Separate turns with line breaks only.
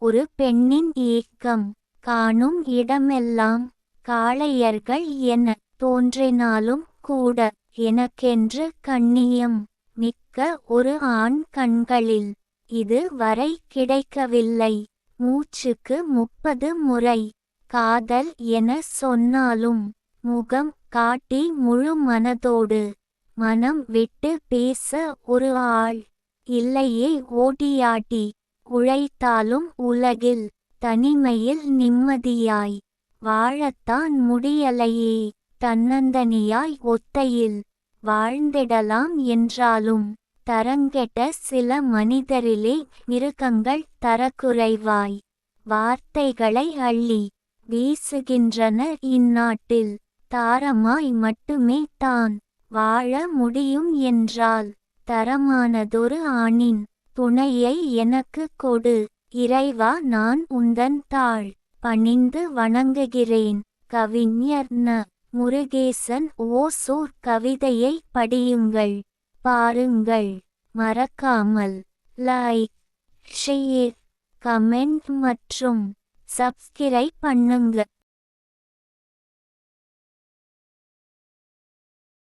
ஒரு பெண்ணின் ஏக்கம். காணும் இடமெல்லாம் காளையர்கள் என தோன்றினாலும் கூட எனக்கென்று கண்ணியம் மிக்க ஒரு ஆண் கண்களில் இது வரை கிடைக்கவில்லை. மூச்சுக்கு 30 முறை காதல் என சொன்னாலும் முகம் காட்டி முழு மனதோடு மனம் விட்டு பேச ஒரு ஆள் இல்லையே. ஓடியாடி உழைத்தாலும் உலகில் தனிமையில் நிம்மதியாய் வாழத்தான் முடியலையே. தன்னந்தனியாய் ஒத்தையில் வாழ்ந்திடலாம் என்றாலும் தரங்கெட்ட சில மனிதரிலே மிருகங்கள் தரக்குறைவாய் வார்த்தைகளை அள்ளி வீசுகின்றன. இந்நாட்டில் தாரமாய் மட்டுமே தான் வாழ முடியும் என்றால் தரமானதொரு ஆணின் துணையை எனக்கு கொடு. இறைவா, நான் உந்தன் தாள் பணிந்து வணங்குகிறேன். கவிஞர் ந. முருகேசன். ஓசூர் கவிதையை படியுங்கள், பாருங்கள். மறக்காமல் லைக், ஷேர், கமெண்ட் மற்றும் சப்ஸ்கிரைப் பண்ணுங்க.